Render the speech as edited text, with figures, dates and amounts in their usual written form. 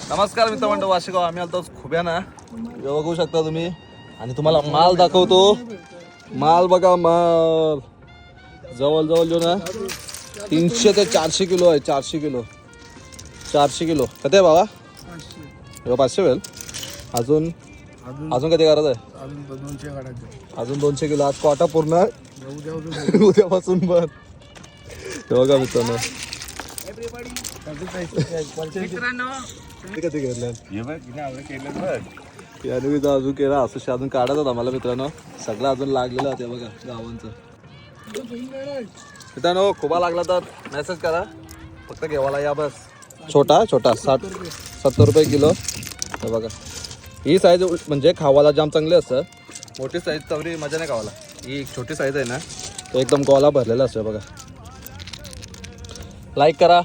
नमस्कार मित्रमंडळ वाशिगाव. आम्ही आलो खुब्या ना, बघू शकता तुम्ही. आणि तुम्हाला माल दाखवतो. माल बघा, माल जवळ जवळ जो ना 300 ते 400 किलो आहे. 400 किलो 400 किलो कधी आहे बाबा? 500 वेळ. अजून अजून कधी करायचं आहे? अजून 200 किलो. आज कोटा पूर्ण उद्यापासून बंद. बघा मित्रांनो, कधी घेतलं अजून केला असं अजून काढत होता मला मित्रांनो. सगळं अजून लागलेलं होतं बघा गावांचं. मित्रांनो खुबा लागला तर मेसेज करा, फक्त घेवायला या बस. छोटा 60-70 रुपये किलो. हे बघा, ही साईज म्हणजे खावाला जाम चांगली असतं. मोठी साईज तेवढी मजा नाही खावाला. ही छोटी साईज आहे ना, तो एकदम गोला भरलेला असतो बघा. लाईक करा,